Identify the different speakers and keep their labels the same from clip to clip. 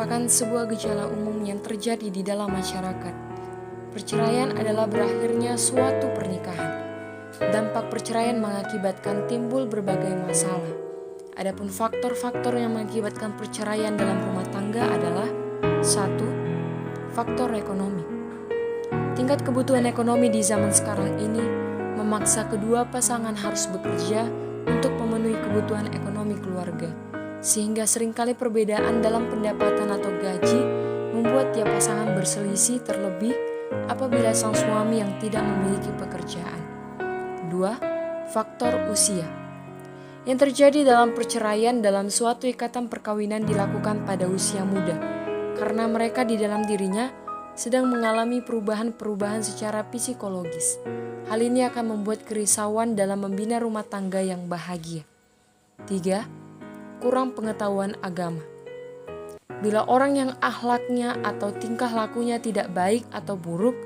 Speaker 1: merupakan sebuah gejala umum yang terjadi di dalam masyarakat. Perceraian adalah berakhirnya suatu pernikahan. Dampak perceraian mengakibatkan timbul berbagai masalah. Adapun faktor-faktor yang mengakibatkan perceraian dalam rumah tangga adalah 1. Faktor ekonomi. Tingkat kebutuhan ekonomi di zaman sekarang ini memaksa kedua pasangan harus bekerja untuk memenuhi kebutuhan ekonomi keluarga, sehingga seringkali perbedaan dalam pendapatan atau gaji membuat tiap pasangan berselisih, terlebih apabila sang suami yang tidak memiliki pekerjaan. 2. Faktor usia. Yang terjadi dalam perceraian dalam suatu ikatan perkawinan dilakukan pada usia muda, karena mereka di dalam dirinya sedang mengalami perubahan-perubahan secara psikologis. Hal ini akan membuat kerisauan dalam membina rumah tangga yang bahagia. 3. Kurang pengetahuan agama. Bila orang yang akhlaknya atau tingkah lakunya tidak baik atau buruk,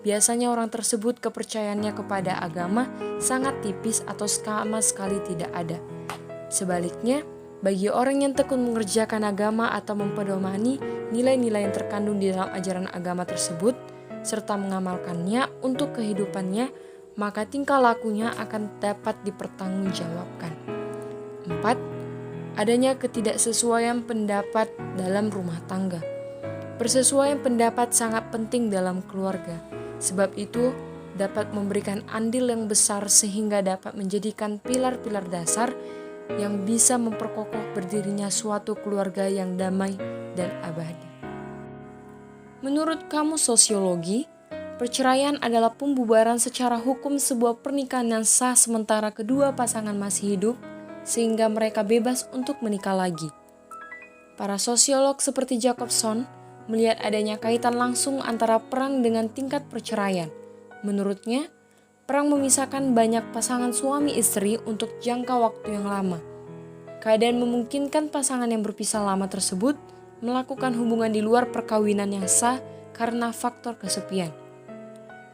Speaker 1: biasanya orang tersebut kepercayaannya kepada agama sangat tipis atau sama sekali tidak ada. Sebaliknya, bagi orang yang tekun mengerjakan agama atau mempedomani nilai-nilai yang terkandung di dalam ajaran agama tersebut, serta mengamalkannya untuk kehidupannya, maka tingkah lakunya akan dapat dipertanggungjawabkan. 4. Adanya ketidaksesuaian pendapat dalam rumah tangga. Persesuaian pendapat sangat penting dalam keluarga, sebab itu dapat memberikan andil yang besar sehingga dapat menjadikan pilar-pilar dasar yang bisa memperkokoh berdirinya suatu keluarga yang damai dan abadi. Menurut Kamus Sosiologi, perceraian adalah pembubaran secara hukum sebuah pernikahan yang sah sementara kedua pasangan masih hidup, sehingga mereka bebas untuk menikah lagi. Para sosiolog seperti Jacobson melihat adanya kaitan langsung antara perang dengan tingkat perceraian. Menurutnya, perang memisahkan banyak pasangan suami istri untuk jangka waktu yang lama. Keadaan memungkinkan pasangan yang berpisah lama tersebut melakukan hubungan di luar perkawinan yang sah karena faktor kesepian.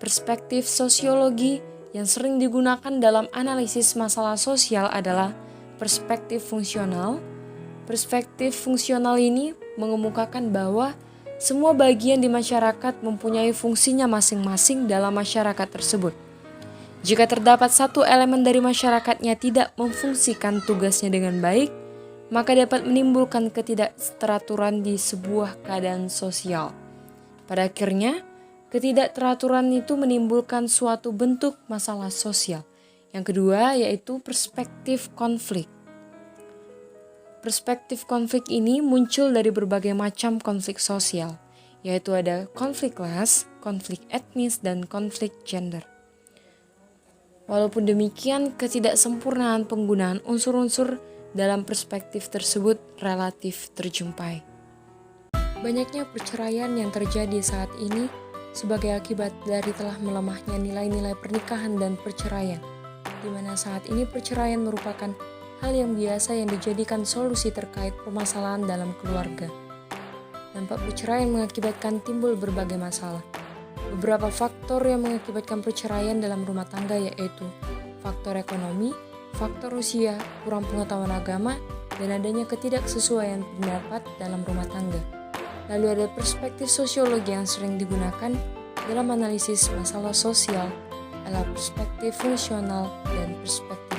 Speaker 1: Perspektif sosiologi yang sering digunakan dalam analisis masalah sosial adalah perspektif fungsional. Perspektif fungsional ini mengemukakan bahwa semua bagian di masyarakat mempunyai fungsinya masing-masing dalam masyarakat tersebut. Jika terdapat satu elemen dari masyarakatnya tidak memfungsikan tugasnya dengan baik, maka dapat menimbulkan ketidakteraturan di sebuah keadaan sosial. Pada akhirnya, ketidakteraturan itu menimbulkan suatu bentuk masalah sosial. Yang kedua yaitu perspektif konflik. Perspektif konflik ini muncul dari berbagai macam konflik sosial, yaitu ada konflik ras, konflik etnis, dan konflik gender. Walaupun demikian, ketidaksempurnaan penggunaan unsur-unsur dalam perspektif tersebut relatif terjumpai. Banyaknya perceraian yang terjadi saat ini sebagai akibat dari telah melemahnya nilai-nilai pernikahan dan perceraian, di mana saat ini perceraian merupakan hal yang biasa yang dijadikan solusi terkait permasalahan dalam keluarga. Dampak perceraian mengakibatkan timbul berbagai masalah. Beberapa faktor yang mengakibatkan perceraian dalam rumah tangga yaitu faktor ekonomi, faktor usia, kurang pengetahuan agama, dan adanya ketidaksesuaian pendapat dalam rumah tangga. Lalu ada perspektif sosiologi yang sering digunakan dalam analisis masalah sosial adalah perspektif fungsional dan perspektif